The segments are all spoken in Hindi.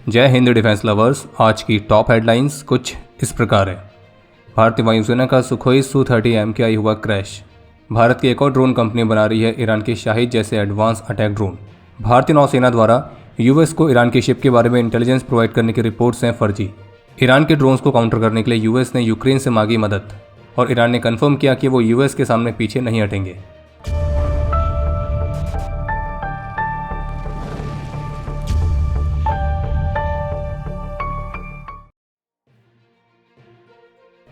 जय हिंद डिफेंस लवर्स। आज की टॉप हेडलाइंस कुछ इस प्रकार है। भारतीय वायुसेना का सुखोई Su-30 MKI हुआ क्रैश। भारत की एक और ड्रोन कंपनी बना रही है ईरान के शाहिद जैसे एडवांस अटैक ड्रोन। भारतीय नौसेना द्वारा यूएस को ईरान की शिप के बारे में इंटेलिजेंस प्रोवाइड करने की रिपोर्ट्स हैं फर्जी। ईरान के ड्रोन्स को काउंटर करने के लिए यूएस ने यूक्रेन से मांगी मदद और ईरान ने कंफर्म किया कि वो यूएस के सामने पीछे नहीं हटेंगे।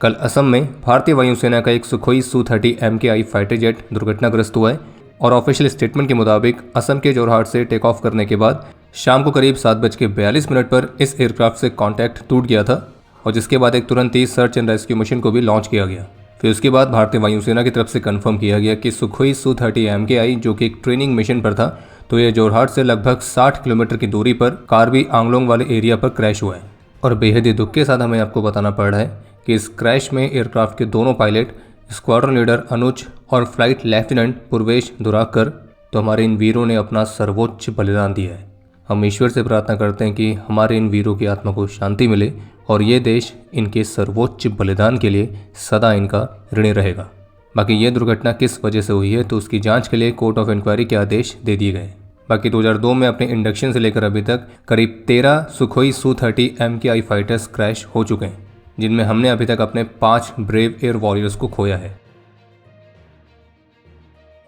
कल असम में भारतीय वायुसेना का एक Sukhoi Su-30 MKI fighter jet दुर्घटनाग्रस्त हुआ है और ऑफिशियल स्टेटमेंट के मुताबिक असम के जोरहाट से टेक ऑफ करने के बाद शाम को करीब 7:42 पर इस एयरक्राफ्ट से कॉन्टैक्ट टूट गया था और जिसके बाद एक तुरंत ही सर्च एंड रेस्क्यू मिशन को भी लॉन्च किया गया। फिर उसके बाद भारतीय वायुसेना की तरफ से कंफर्म किया गया कि सुखोई Su-30 MKI जो कि एक ट्रेनिंग मिशन पर था, तो यह जोरहाट से लगभग 60 किलोमीटर की दूरी पर कार्बी आंगलोंग वाले एरिया पर क्रैश हुआ है। और बेहद ही दुख के साथ हमें आपको बताना पड़ रहा है कि इस क्रैश में एयरक्राफ्ट के दोनों पायलट, स्क्वाड्रन लीडर अनुज और फ्लाइट लेफ्टिनेंट पूर्वेश दुराकर, तो हमारे इन वीरों ने अपना सर्वोच्च बलिदान दिया है। हम ईश्वर से प्रार्थना करते हैं कि हमारे इन वीरों की आत्मा को शांति मिले और ये देश इनके सर्वोच्च बलिदान के लिए सदा इनका ऋणी रहेगा। बाकी ये दुर्घटना किस वजह से हुई है तो उसकी जांच के लिए कोर्ट ऑफ इंक्वायरी के आदेश दे दिए गए। बाकी 2002 में अपने इंडक्शन से लेकर अभी तक करीब 13 Sukhoi Su-30 MKI fighters crash हो चुके हैं, जिनमें हमने अभी तक अपने 5 ब्रेव एयर वॉरियर्स को खोया है।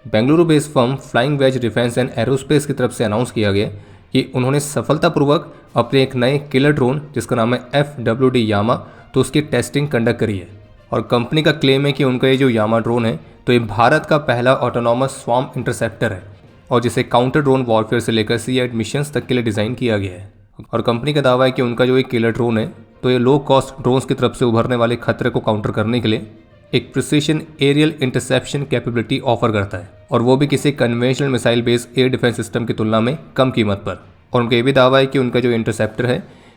Bengaluru based firm Flying Wedge Defence and Aerospace की तरफ से अनाउंस किया गया कि उन्होंने सफलतापूर्वक अपने एक नए किलर ड्रोन जिसका नाम है FWD यामा, तो उसकी टेस्टिंग कंडक्ट करी है। और कंपनी का क्लेम है कि उनका ये जो यामा ड्रोन है तो ये भारत का पहला ऑटोनॉमस स्वार्म इंटरसेप्टर है और जिसे काउंटर ड्रोन वॉरफेयर से लेकर C-8 मिशंस तक के लिए डिज़ाइन किया गया है। और कंपनी का दावा है कि उनका जो एक किलर ड्रोन है तो ये लो कॉस्ट ड्रोन्स की तरफ से उभरने वाले खतरे को काउंटर करने के लिए एक precision aerial interception capability offer करता है, और वो भी किसी conventional missile based air defence system की तुलना में कम कीमत पर। और उनका ये भी दावा है कि उनका जो इंटरसेप्टर है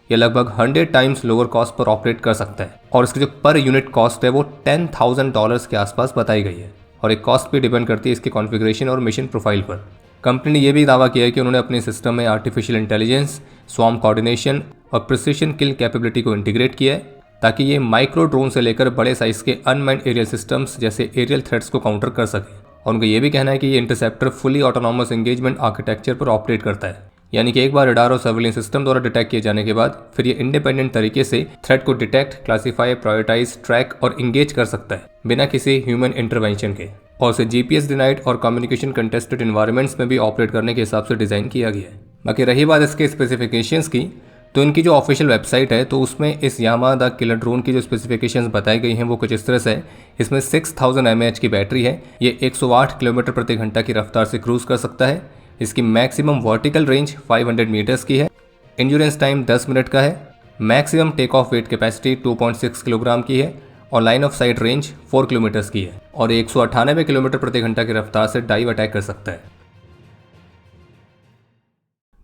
ये लगभग 100 times lower cost per operate कर सकता है और इसकी जो पर यूनिट कॉस्ट है वो $10,000 के आसपास बताई गई है। और एक कॉस्ट भी डिपेंड करती है इसके कॉन्फ़िगरेशन और मिशन प्रोफाइल पर। कंपनी ने यह भी दावा किया है कि उन्होंने अपने सिस्टम में आर्टिफिशियल इंटेलिजेंस, स्वार्म कोऑर्डिनेशन और प्रिसीशन किल कैपेबिलिटी को इंटीग्रेट किया है ताकि ये माइक्रो ड्रोन से लेकर बड़े साइज के अनमैन्ड एरियल सिस्टम्स जैसे एरियल थ्रेट्स को काउंटर कर सके। और उनका ये भी कहना है कि ये interceptor fully autonomous engagement architecture पर ऑपरेट करता है, यानी कि एक बार रडार और सर्विलेंस सिस्टम द्वारा डिटेक्ट किए जाने के बाद फिर ये इंडिपेंडेंट तरीके से थ्रेट को डिटेक्ट, क्लासीफाई, प्रायोरिटाइज, ट्रैक और इंगेज कर सकता है बिना किसी ह्यूमन इंटरवेंशन के। और उसे GPS डिनाइड और कम्युनिकेशन कंटेस्टेड इन्वायरमेंट्स में भी ऑपरेट करने के हिसाब से डिज़ाइन किया गया है। बाकी रही बात इसके स्पेसिफिकेशंस की, तो इनकी जो ऑफिशियल वेबसाइट है तो उसमें इस यामा द किलर ड्रोन की जो स्पेसिफिकेशंस बताई गई हैं वो कुछ इस तरह से है। इसमें 6000 mAh की बैटरी है, ये 108 किलोमीटर प्रति घंटा की रफ्तार से क्रूज कर सकता है। इसकी मैक्सिमम वर्टिकल रेंज 500 मीटर्स की है, इंड्योरेंस टाइम 10 मिनट का है, maximum take off weight capacity 2.6 kilogram की है और line of sight range 4 kilometres की है और 198 किलोमीटर प्रति घंटा की रफ्तार से डाइव अटैक कर सकता है।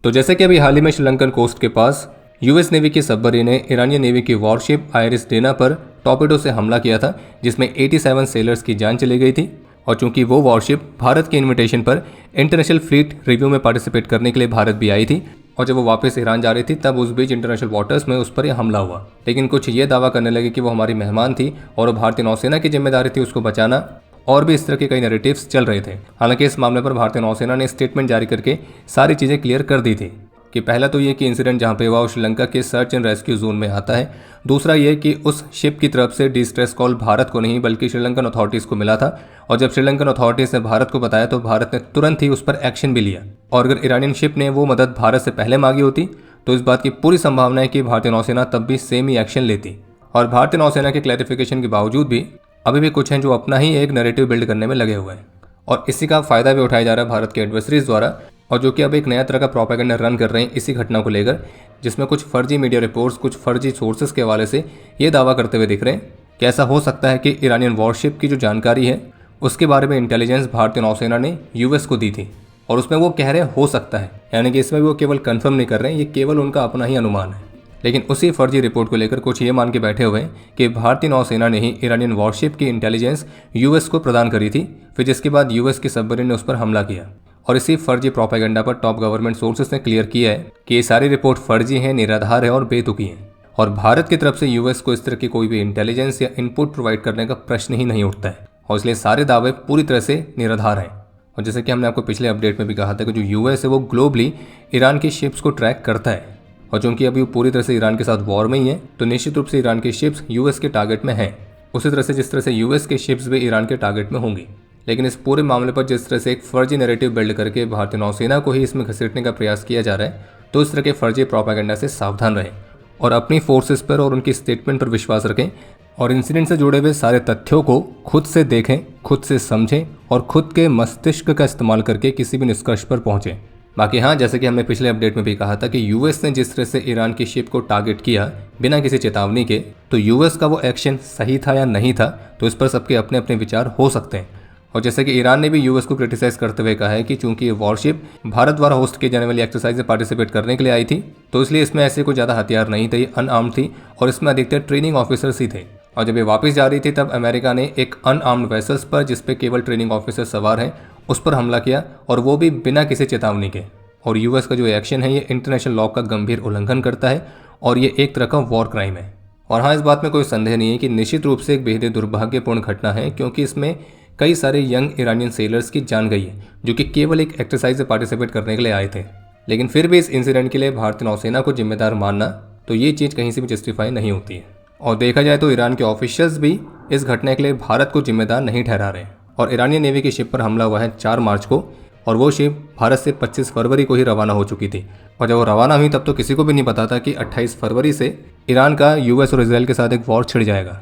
तो जैसे कि अभी हाल ही में श्रीलंकन कोस्ट के पास यूएस नेवी की सबमरीन ने ईरानियन नेवी की वॉरशिप आयरिस डेना पर टॉर्पेडो से हमला किया था जिसमें 87 सेलर्स की जान चली गई थी। और चूंकि वो वॉरशिप भारत के इन्विटेशन पर इंटरनेशनल फ्लीट रिव्यू में पार्टिसिपेट करने के लिए भारत भी आई थी और जब वो वापस ईरान जा रही थी तब उस बीच इंटरनेशनल वाटर्स में उस पर यह हमला हुआ। लेकिन कुछ ये दावा करने लगे कि वो हमारी मेहमान थी और भारतीय नौसेना की जिम्मेदारी थी उसको बचाना, और भी इस तरह के कई नैरेटिव्स चल रहे थे। हालांकि इस मामले पर भारतीय नौसेना ने स्टेटमेंट जारी करके सारी चीज़ें क्लियर कर दी थी कि पहला तो ये कि इंसिडेंट जहाँ पे हुआ वो श्रीलंका के सर्च एंड रेस्क्यू जोन में आता है। दूसरा ये कि उस शिप की तरफ से डिस्ट्रेस कॉल भारत को नहीं बल्कि श्रीलंकन अथॉरिटीज़ को मिला था और जब श्रीलंकन अथॉरिटीज़ ने भारत को बताया तो भारत ने तुरंत ही उस पर एक्शन भी लिया। और अगर ईरानियन शिप ने वो मदद भारत से पहले मांगी होती तो इस बात की पूरी संभावना है कि भारतीय नौसेना तब भी सेम ही एक्शन लेती। और भारतीय नौसेना के क्लैरिफिकेशन के बावजूद भी अभी भी कुछ हैं जो अपना ही एक नैरेटिव बिल्ड करने में लगे हुए हैं और इसी का फायदा भी उठाया जा रहा है भारत के एडवर्सरीज द्वारा, और जो कि अब एक नया तरह का प्रोपेगेंडा रन कर रहे हैं इसी घटना को लेकर, जिसमें कुछ फर्जी मीडिया रिपोर्ट्स कुछ फर्जी सोर्सेज के हवाले से ये दावा करते हुए दिख रहे हैं कि ऐसा हो सकता है कि ईरानियन वॉरशिप की जो जानकारी है उसके बारे में इंटेलिजेंस भारतीय नौसेना ने यूएस को दी थी और उसमें वो कह रहे हो सकता है, यानी कि इसमें वो केवल कंफर्म नहीं कर रहे हैं, ये केवल उनका अपना ही अनुमान है। लेकिन उसी फर्जी रिपोर्ट को लेकर कुछ ये मान के बैठे हुए हैं कि भारतीय नौसेना ने ही ईरानियन वॉरशिप की इंटेलिजेंस यूएस को प्रदान करी थी, फिर जिसके बाद यूएस की सबमरीन ने उस पर हमला किया और इसी फर्जी प्रोपेगेंडा पर टॉप गवर्नमेंट सोर्सेस ने क्लियर किया है कि ये सारी रिपोर्ट फर्जी है, निराधार है और बेतुकी है और भारत की तरफ से यूएस को इस तरह की कोई भी इंटेलिजेंस या इनपुट प्रोवाइड करने का प्रश्न ही नहीं उठता है और इसलिए सारे दावे पूरी तरह से निराधार हैं। और जैसे कि हमने आपको पिछले अपडेट में भी कहा था कि जो यूएस है वो ग्लोबली ईरान की शिप्स को ट्रैक करता है और चूंकि अभी वो पूरी तरह से ईरान के साथ वॉर में ही है तो निश्चित रूप से ईरान की शिप्स यूएस के टारगेट में हैं, उसी तरह से जिस तरह से यूएस के शिप्स भी ईरान के टारगेट में होंगी। लेकिन इस पूरे मामले पर जिस तरह से एक फर्जी नैरेटिव बिल्ड करके भारतीय नौसेना को ही इसमें घसीटने का प्रयास किया जा रहा है तो इस तरह के फर्जी प्रोपेगेंडा से सावधान रहें और अपनी फोर्सेस पर और उनकी स्टेटमेंट पर विश्वास रखें और इंसिडेंट से जुड़े हुए सारे तथ्यों को खुद से देखें, खुद से समझें और खुद के मस्तिष्क का इस्तेमाल करके किसी भी निष्कर्ष पर पहुंचें। बाकी हाँ, जैसे कि हमने पिछले अपडेट में भी कहा था कि यूएस ने जिस तरह से ईरान की शिप को टारगेट किया बिना किसी चेतावनी के, तो यूएस का वो एक्शन सही था या नहीं था तो इस पर सबके अपने अपने विचार हो सकते हैं। और जैसे कि ईरान ने भी यूएस को क्रिटिसाइज करते हुए कहा है कि चूंकि ये वॉरशिप भारत द्वारा होस्ट की जाने वाली एक्सरसाइज में पार्टिसिपेट करने के लिए आई थी तो इसलिए इसमें ऐसे कोई ज़्यादा हथियार नहीं थे, अनआर्म्ड थी और इसमें अधिकतर ट्रेनिंग ऑफिसर्स ही थे। और जब ये वापस जा रही थी तब अमेरिका ने एक अनआर्म्ड वेसल्स पर जिसपे केवल ट्रेनिंग ऑफिसर सवार हैं उस पर हमला किया और वो भी बिना किसी चेतावनी के। और यूएस का जो एक्शन है ये इंटरनेशनल लॉ का गंभीर उल्लंघन करता है और ये एक तरह का वॉर क्राइम है। और हाँ, इस बात में कोई संदेह नहीं है कि निश्चित रूप से एक बेहद दुर्भाग्यपूर्ण घटना है क्योंकि इसमें कई सारे यंग ईरानियन सेलर्स की जान गई है जो कि केवल एक एक्सरसाइज में पार्टिसिपेट करने के लिए आए थे। लेकिन फिर भी इस इंसिडेंट के लिए भारतीय नौसेना को जिम्मेदार मानना तो ये चीज़ कहीं से भी जस्टिफाई नहीं होती है। और देखा जाए तो ईरान के ऑफिशियल्स भी इस घटना के लिए भारत को जिम्मेदार नहीं ठहरा रहे। और ईरानी नेवी की शिप पर हमला हुआ है 4 मार्च को और वो शिप भारत से 25 फरवरी को ही रवाना हो चुकी थी। और जब वो रवाना हुई तब तो किसी को भी नहीं पता था कि 28 फरवरी से ईरान का यूएस और इसराइल के साथ एक वॉर छिड़ जाएगा।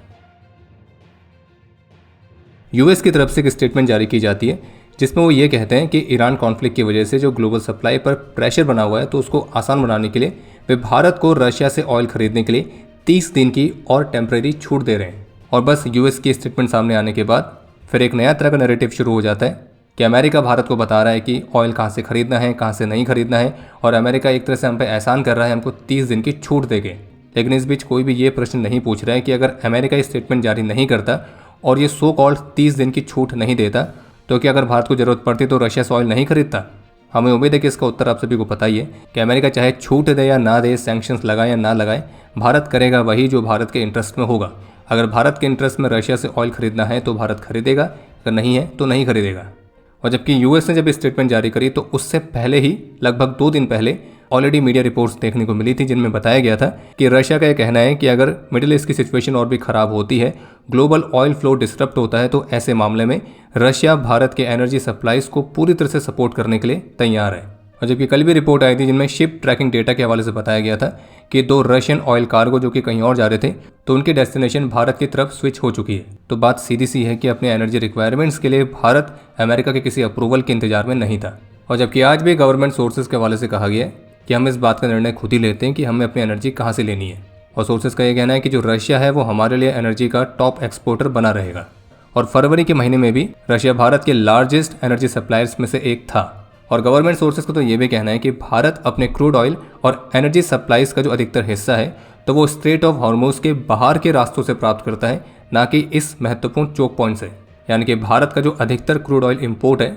यूएस की तरफ से एक स्टेटमेंट जारी की जाती है जिसमें वो ये कहते हैं कि ईरान कॉन्फ्लिक्ट की वजह से जो ग्लोबल सप्लाई पर प्रेशर बना हुआ है तो उसको आसान बनाने के लिए वे भारत को रशिया से ऑयल खरीदने के लिए 30 दिन की और टेम्परेरी छूट दे रहे हैं। और बस यूएस की स्टेटमेंट सामने आने के बाद फिर एक नया तरह का नैरेटिव शुरू हो जाता है कि अमेरिका भारत को बता रहा है कि ऑयल कहाँ से खरीदना है, कहाँ से नहीं खरीदना है और अमेरिका एक तरह से हम पे एहसान कर रहा है, हमको 30 दिन की छूट देंगे। लेकिन इस बीच कोई भी ये प्रश्न नहीं पूछ रहा है कि अगर अमेरिका ये स्टेटमेंट जारी नहीं करता और ये सो कॉल्ड 30 दिन की छूट नहीं देता तो क्या अगर भारत को जरूरत पड़ती तो रशिया से ऑयल नहीं खरीदता? हमें उम्मीद है कि इसका उत्तर आप सभी को पता ही है कि अमेरिका चाहे छूट दे या ना दे, सैंक्शंस लगाए या ना लगाए, भारत करेगा वही जो भारत के इंटरेस्ट में होगा। अगर भारत के इंटरेस्ट में रशिया से ऑयल खरीदना है तो भारत खरीदेगा, अगर नहीं है तो नहीं खरीदेगा। और जबकि यूएस ने जब स्टेटमेंट जारी करी तो उससे पहले ही लगभग 2 दिन पहले ऑलरेडी मीडिया रिपोर्ट्स देखने को मिली थी जिनमें बताया गया था कि रशिया का यह कहना है कि अगर मिडिल ईस्ट की सिचुएशन और भी खराब होती है, ग्लोबल ऑयल फ्लो डिस्टर्ब होता है तो ऐसे मामले में रशिया भारत के एनर्जी सप्लाईज को पूरी तरह से सपोर्ट करने के लिए तैयार है। और जबकि कल भी रिपोर्ट आई थी जिनमें शिप ट्रैकिंग डेटा के हवाले से बताया गया था कि 2 रशियन ऑयल कार्गो जो कि कहीं और जा रहे थे तो उनकी डेस्टिनेशन भारत की तरफ स्विच हो चुकी है। तो बात सीधी सी है कि अपने एनर्जी रिक्वायरमेंट्स के लिए भारत अमेरिका के किसी अप्रूवल के इंतजार में नहीं था। और जबकि आज भी गवर्नमेंट सोर्सेज के हवाले से कहा गया है कि हम इस बात का निर्णय खुद ही लेते हैं कि हमें अपनी एनर्जी कहाँ से लेनी है। और सोर्सेज का ये कहना है कि जो रशिया है वो हमारे लिए एनर्जी का टॉप एक्सपोर्टर बना रहेगा। और फरवरी के महीने में भी रशिया भारत के लार्जेस्ट एनर्जी सप्लायर्स में से एक था। और गवर्नमेंट सोर्सेज का तो ये भी कहना है कि भारत अपने क्रूड ऑयल और एनर्जी सप्लाईज का जो अधिकतर हिस्सा है तो वो स्ट्रेट ऑफ हॉर्मुज के बाहर के रास्तों से प्राप्त करता है, ना कि इस महत्वपूर्ण चोक पॉइंट से। यानी कि भारत का जो अधिकतर क्रूड ऑयल इंपोर्ट है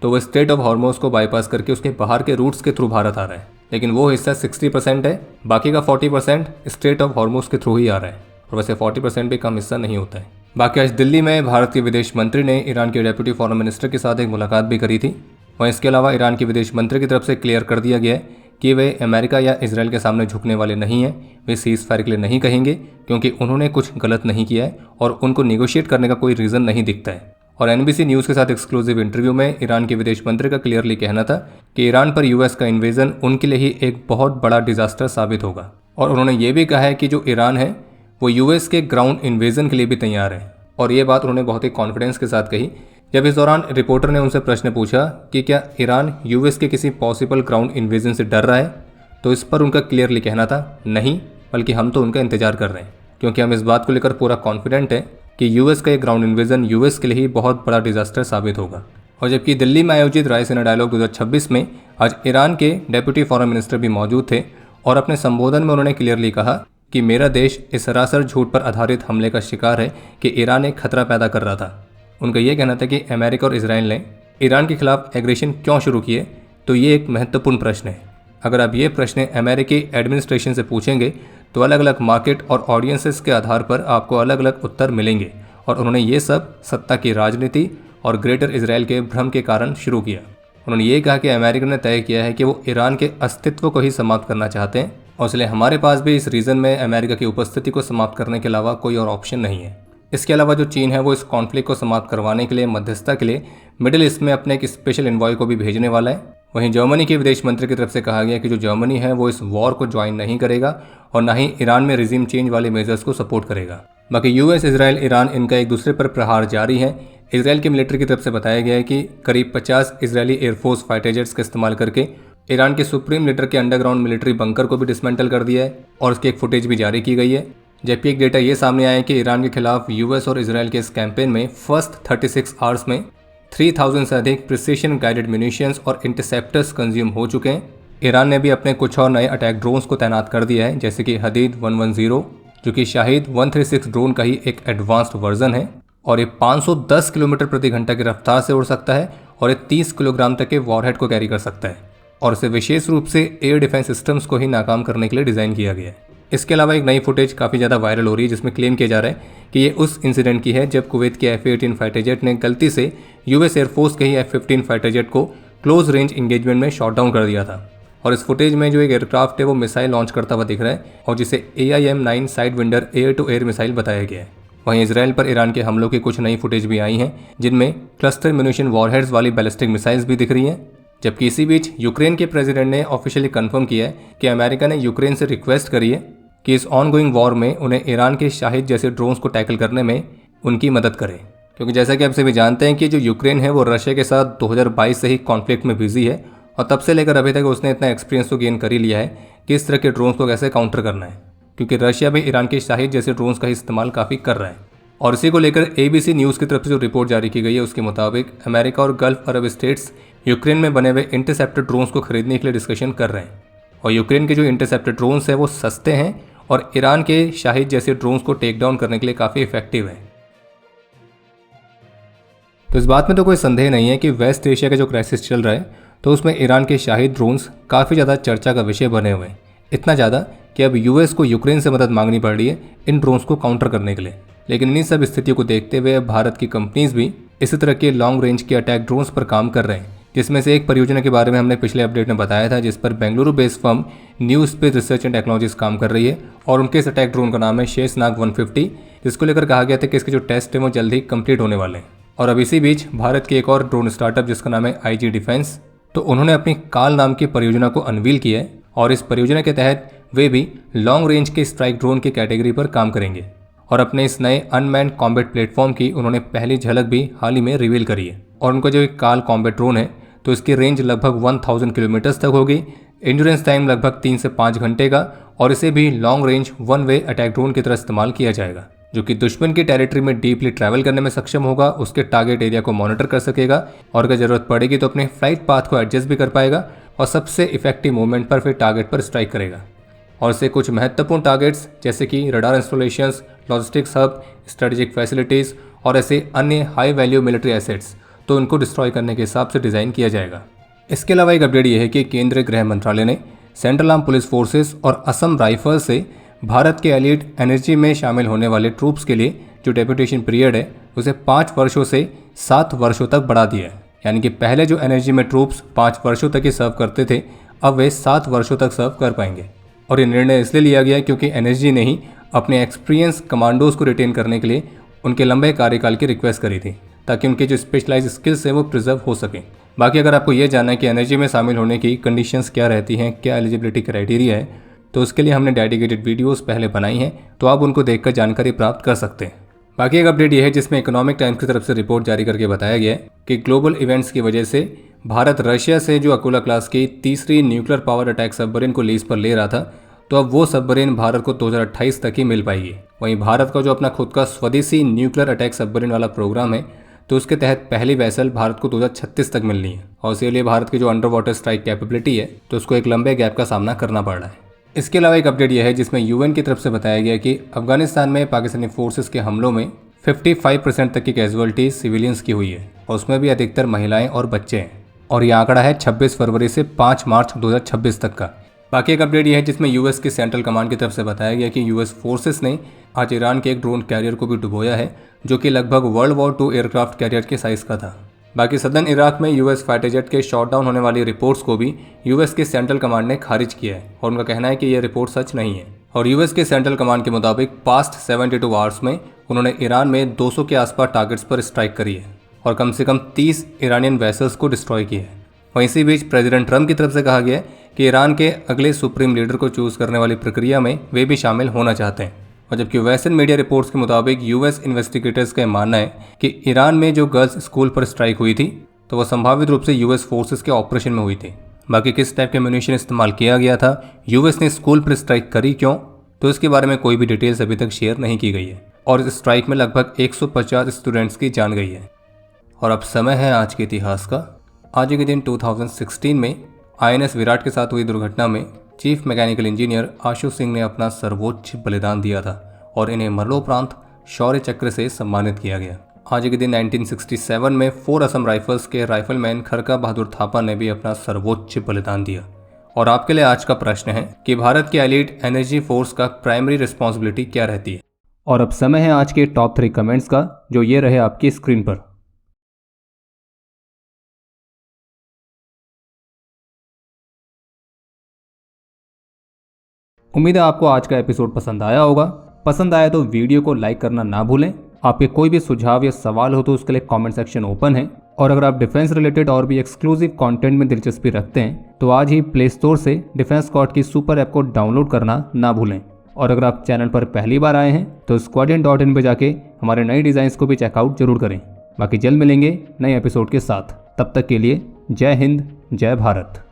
तो वो स्ट्रेट ऑफ हॉर्मुज को बाईपास करके उसके बाहर के रूट्स के थ्रू भारत आ रहा है। लेकिन वो हिस्सा 60% है, बाकी का 40% स्ट्रेट ऑफ हॉर्मुज के थ्रू ही आ रहा है। और वैसे 40% भी कम हिस्सा नहीं होता है। बाकी आज दिल्ली में भारत के विदेश मंत्री ने ईरान के डेप्यूटी फॉरेन मिनिस्टर के साथ एक मुलाकात भी करी थी। वहीं इसके अलावा ईरान के विदेश मंत्री की तरफ से क्लियर कर दिया गया है कि वे अमेरिका या इजराइल के सामने झुकने वाले नहीं हैं। वे सीज फायर के लिए नहीं कहेंगे क्योंकि उन्होंने कुछ गलत नहीं किया है और उनको निगोशिएट करने का कोई रीज़न नहीं दिखता है। और एनबीसी न्यूज़ के साथ एक्सक्लूसिव इंटरव्यू में ईरान के विदेश मंत्री का क्लियरली कहना था कि ईरान पर यूएस का इन्वेजन उनके लिए ही एक बहुत बड़ा डिजास्टर साबित होगा। और उन्होंने ये भी कहा है कि जो ईरान है वो यूएस के ग्राउंड इन्वेजन के लिए भी तैयार है। और ये बात उन्होंने बहुत ही कॉन्फिडेंस के साथ कही। जब इस दौरान रिपोर्टर ने उनसे प्रश्न पूछा कि क्या ईरान यूएस के किसी पॉसिबल ग्राउंड इन्वेजन से डर रहा है, तो इस पर उनका क्लियरली कहना था नहीं, बल्कि हम तो उनका इंतजार कर रहे हैं क्योंकि हम इस बात को लेकर पूरा कॉन्फिडेंट है कि यूएस का ये ग्राउंड इन्वेजन यूएस के लिए ही बहुत बड़ा डिजास्टर साबित होगा। और जबकि दिल्ली में आयोजित रायसीना डायलॉग 2026 में आज ईरान के डेप्यूटी फॉरेन मिनिस्टर भी मौजूद थे और अपने संबोधन में उन्होंने क्लियरली कहा कि मेरा देश इस सरासर झूठ पर आधारित हमले का शिकार है कि ईरान एक खतरा पैदा कर रहा था। उनका यह कहना था कि अमेरिका और इसराइल ने ईरान के खिलाफ एग्रेशन क्यों शुरू किए, तो ये एक महत्वपूर्ण प्रश्न है। अगर आप ये प्रश्न अमेरिकी एडमिनिस्ट्रेशन से पूछेंगे तो अलग अलग मार्केट और ऑडियंसेस के आधार पर आपको अलग अलग उत्तर मिलेंगे, और उन्होंने ये सब सत्ता की राजनीति और ग्रेटर इजराइल के भ्रम के कारण शुरू किया। उन्होंने ये कहा कि अमेरिका ने तय किया है कि वो ईरान के अस्तित्व को ही समाप्त करना चाहते हैं, और इसलिए हमारे पास भी इस रीजन में अमेरिका की उपस्थिति को समाप्त करने के अलावा कोई और ऑप्शन नहीं है। इसके अलावा जो चीन है वो इस कॉन्फ्लिक्ट को समाप्त करवाने के लिए मध्यस्थता के लिए मिडिल ईस्ट में अपने एक स्पेशल एनवॉय को भी भेजने वाला है। वहीं जर्मनी के विदेश मंत्री की तरफ से कहा गया कि जो जर्मनी है वो इस वॉर को ज्वाइन नहीं करेगा और ना ही ईरान में रिजीम चेंज वाले मेजर्स को सपोर्ट करेगा। बाकी यूएस, इजराइल, ईरान इनका एक दूसरे पर प्रहार जारी है। इजराइल की मिलिट्री की तरफ से बताया गया है कि करीब 50 इजरायली एयरफोर्स फाइटर जेट्स का इस्तेमाल करके ईरान के सुप्रीम लीडर के अंडरग्राउंड मिलिट्री बंकर को भी डिसमेंटल कर दिया है, और उसकी एक फुटेज भी जारी की गई है। जबकि एक डेटा ये सामने आया है कि ईरान के खिलाफ यूएस और इजराइल के इस कैंपेन में फर्स्ट 36 आवर्स में 3000 से अधिक प्रिसीशन गाइडेड म्यूनिशंस और इंटरसेप्टर्स कंज्यूम हो चुके हैं। ईरान ने भी अपने कुछ और नए अटैक ड्रोन्स को तैनात कर दिया है, जैसे कि हदीद 110 जो कि शाहिद 136 ड्रोन का ही एक एडवांस्ड वर्जन है, और ये 510 किलोमीटर प्रति घंटा की रफ्तार से उड़ सकता है, और ये 30 किलोग्राम तक के वॉरहेड को कैरी कर सकता है, और इसे विशेष रूप से एयर डिफेंस सिस्टम्स को ही नाकाम करने के लिए डिज़ाइन किया गया है। इसके अलावा एक नई फुटेज काफ़ी ज़्यादा वायरल हो रही है, जिसमें क्लेम किया जा रहा है कि ये उस इंसिडेंट की है जब कुवैत के F-18 फाइटर जेट ने गलती से यूएस एयरफोर्स के ही F-15 फाइटर जेट को क्लोज रेंज इंगेजमेंट में शॉट डाउन कर दिया था। और इस फुटेज में जो एक एयरक्राफ्ट है वो मिसाइल लॉन्च करता हुआ दिख रहा है, और जिसे AIM-9 Sidewinder air to air missile बताया गया है। वहीं इसराइल पर ईरान के हमलों की कुछ नई फुटेज भी आई हैं, जिनमें क्लस्टर म्यूनिशन वॉरहेड्स वाली बैलिस्टिक मिसाइल्स भी दिख रही हैं। जबकि इसी बीच यूक्रेन के प्रेसिडेंट ने ऑफिशियली कंफर्म किया है कि अमेरिका ने यूक्रेन से रिक्वेस्ट करी है कि इस ऑनगोइंग वॉर में उन्हें ईरान के शाहिद जैसे ड्रोन्स को टैकल करने में उनकी मदद करें, क्योंकि जैसा कि आप सभी जानते हैं कि जो यूक्रेन है वो रशिया के साथ 2022 से ही कॉन्फ्लिक्ट में बिजी है, और तब से लेकर अभी तक उसने इतना एक्सपीरियंस तो गेन कर ही लिया है कि इस तरह के ड्रोन्स को कैसे काउंटर करना है, क्योंकि रशिया भी ईरान के शाहिद जैसे ड्रोन्स का इस्तेमाल काफ़ी कर रहा है। और इसी को लेकर ABC न्यूज़ की तरफ से जो रिपोर्ट जारी की गई है उसके मुताबिक अमेरिका और गल्फ अरब स्टेट्स यूक्रेन में बने हुए इंटरसेप्टर ड्रोन्स को खरीदने के लिए डिस्कशन कर रहे हैं, और यूक्रेन के जो इंटरसेप्टर ड्रोन्स हैं वो सस्ते हैं और ईरान के शाहिद जैसे ड्रोन्स को टेक डाउन करने के लिए काफ़ी इफेक्टिव है। तो इस बात में तो कोई संदेह नहीं है कि वेस्ट एशिया का जो क्राइसिस चल रहा है तो उसमें ईरान के शाहिद ड्रोन्स काफ़ी ज़्यादा चर्चा का विषय बने हुए हैं, इतना ज़्यादा कि अब यूएस को यूक्रेन से मदद मांगनी पड़ रही है इन ड्रोन्स को काउंटर करने के लिए। लेकिन इन्हीं सब स्थितियों को देखते हुए भारत की कंपनीज भी इसी तरह के लॉन्ग रेंज के अटैक ड्रोन्स पर काम कर रहे हैं, जिसमें से एक परियोजना के बारे में हमने पिछले अपडेट में बताया था, जिस पर Bengaluru based firm new space research and technologies काम कर रही है, और उनके इस अटैक ड्रोन का नाम है शेषनाग 150, जिसको लेकर कहा गया था कि इसके जो टेस्ट है वो जल्द ही कंप्लीट होने वाले हैं। और अब इसी बीच भारत की एक और ड्रोन स्टार्टअप जिसका नाम है IG डिफेंस, तो उन्होंने अपनी काल नाम की परियोजना को अनवील किया है, और इस परियोजना के तहत वे भी लॉन्ग रेंज के स्ट्राइक ड्रोन की कैटेगरी पर काम करेंगे, और अपने इस नए अनमैन्ड कॉम्बैट प्लेटफॉर्म की उन्होंने पहली झलक भी हाल ही में रिवील करी है। और उनका जो काल कॉम्बैट ड्रोन है तो इसकी रेंज लगभग 1000 किलोमीटर्स तक होगी, इंड्योरेंस टाइम लगभग 3 से 5 घंटे का, और इसे भी long range one way attack drone की तरह इस्तेमाल किया जाएगा, जो कि दुश्मन की टेरिटरी में डीपली ट्रैवल करने में सक्षम होगा, उसके टारगेट एरिया को मॉनिटर कर सकेगा, और अगर जरूरत पड़ेगी तो अपने फ्लाइट पाथ को एडजस्ट भी कर पाएगा, और सबसे इफेक्टिव मूवमेंट पर फिर टारगेट पर स्ट्राइक करेगा। और इसे कुछ महत्वपूर्ण टारगेट्स जैसे कि radar installations, logistics hub, strategic facilities और ऐसे अन्य हाई वैल्यू मिलिट्री एसेट्स तो उनको डिस्ट्रॉय करने के हिसाब से डिज़ाइन किया जाएगा। इसके अलावा एक अपडेट ये है कि केंद्रीय गृह मंत्रालय ने सेंट्रल आर्म पुलिस फोर्सेस और असम राइफल्स से भारत के एलीट एनर्जी में शामिल होने वाले ट्रूप्स के लिए जो डेप्यूटेशन पीरियड है उसे 5 वर्षों से 7 वर्षों तक बढ़ा दिया है। यानी कि पहले जो एनर्जी में ट्रूप्स 5 वर्षों तक ही सर्व करते थे, अब वे 7 वर्षों तक सर्व कर पाएंगे। और ये निर्णय इसलिए लिया गया क्योंकि एनर्जी ने ही अपने एक्सपीरियंस कमांडोज को रिटेन करने के लिए उनके लंबे कार्यकाल की रिक्वेस्ट करी थी, ताकि उनके जो स्पेशलाइज स्किल्स हैं वो प्रिजर्व हो सकें। बाकी अगर आपको ये जानना है कि एनर्जी में शामिल होने की कंडीशंस क्या रहती हैं, क्या एलिजिबिलिटी क्राइटेरिया है, तो उसके लिए हमने डेडिकेटेड वीडियोस पहले बनाई हैं, तो आप उनको देखकर जानकारी प्राप्त कर सकते हैं। बाकी एक अपडेट ये है जिसमें इकोनॉमिक टाइम्स की तरफ से रिपोर्ट जारी करके बताया गया है कि ग्लोबल इवेंट्स की वजह से भारत रशिया से जो अकोला क्लास की तीसरी न्यूक्लियर पावर अटैक सबमरीन को लीज पर ले रहा था, तो अब वो सबमरीन भारत को 2028 तक ही मिल पाएगी। वहीं भारत का जो अपना खुद का स्वदेशी न्यूक्लियर अटैक सबमरीन वाला प्रोग्राम है, तो उसके तहत पहली वैसल भारत को 2036 तक मिलनी है, और इसके लिए भारत की जो अंडर वाटर स्ट्राइक कैपेबिलिटी है तो उसको एक लंबे गैप का सामना करना पड़ रहा है। इसके अलावा एक अपडेट यह है जिसमें UN की तरफ से बताया गया कि अफगानिस्तान में पाकिस्तानी फोर्सेस के हमलों में 55% तक की कैजुअलिटी सिविलियंस की हुई है और उसमें भी अधिकतर महिलाएं और बच्चे हैं। और ये आंकड़ा है 26 फरवरी से 5 मार्च 2026 तक का। बाकी एक अपडेट ये है जिसमें यूएस की सेंट्रल कमांड की तरफ से बताया गया कि यूएस फोर्सेस ने आज ईरान के एक ड्रोन कैरियर को भी डुबोया है जो कि लगभग वर्ल्ड वॉर 2 एयरक्राफ्ट कैरियर के साइज का था। बाकी सदर्न इराक में यूएस फाइटर जेट के शॉट डाउन होने वाली रिपोर्ट्स को भी यूएस की सेंट्रल कमांड ने खारिज किया है और उनका कहना है कि यह रिपोर्ट सच नहीं है। और यूएस के सेंट्रल कमांड के मुताबिक पास्ट 72 आवर्स में उन्होंने ईरान में 200 के आसपास टारगेट्स पर स्ट्राइक करी है और कम से कम 30 ईरानियन वेसल्स को डिस्ट्रॉय किया है। वहीं इसी बीच प्रेसिडेंट ट्रंप की तरफ से कहा गया है कि ईरान के अगले सुप्रीम लीडर को चूज करने वाली प्रक्रिया में वे भी शामिल होना चाहते हैं। और जबकि वेस्टर्न मीडिया रिपोर्ट्स के मुताबिक यूएस इन्वेस्टिगेटर्स का मानना है कि ईरान में जो गर्ल्स स्कूल पर स्ट्राइक हुई थी तो वह संभावित रूप से यूएस फोर्सेस के ऑपरेशन में हुई थी। बाकी किस टाइप के म्यूनिशन इस्तेमाल किया गया था, यूएस ने स्कूल पर स्ट्राइक करी क्यों, तो इसके बारे में कोई भी डिटेल्स अभी तक शेयर नहीं की गई है। और इस स्ट्राइक में लगभग 150 स्टूडेंट्स की जान गई है। और अब समय है आज के इतिहास का। आज के दिन 2016 में आईएनएस विराट के साथ हुई दुर्घटना में chief mechanical engineer Ashu Singh ने अपना सर्वोच्च बलिदान दिया था और इन्हें मरणोपरांत शौर्य चक्र से सम्मानित किया गया। आज के दिन 1967 में 4 असम राइफल्स के राइफलमैन खरका बहादुर थापा ने भी अपना सर्वोच्च बलिदान दिया। और आपके लिए आज का प्रश्न है कि भारत के एलीट एनर्जी फोर्स का प्राइमरी रिस्पॉन्सिबिलिटी क्या रहती है। और अब समय है आज के टॉप 3 कमेंट्स का जो ये रहे आपकी स्क्रीन पर। उम्मीद है आपको आज का एपिसोड पसंद आया होगा। पसंद आया तो वीडियो को लाइक करना ना भूलें। आपके कोई भी सुझाव या सवाल हो तो उसके लिए कमेंट सेक्शन ओपन है। और अगर आप डिफेंस रिलेटेड और भी एक्सक्लूसिव कंटेंट में दिलचस्पी रखते हैं तो आज ही प्ले स्टोर से डिफेंस स्क्वाड की सुपर ऐप को डाउनलोड करना ना भूलें। और अगर आप चैनल पर पहली बार आए हैं तो squadron.in पे जाके हमारे नए डिज़ाइंस को भी चेकआउट जरूर करें। बाकी जल्द मिलेंगे नए एपिसोड के साथ। तब तक के लिए जय हिंद, जय भारत।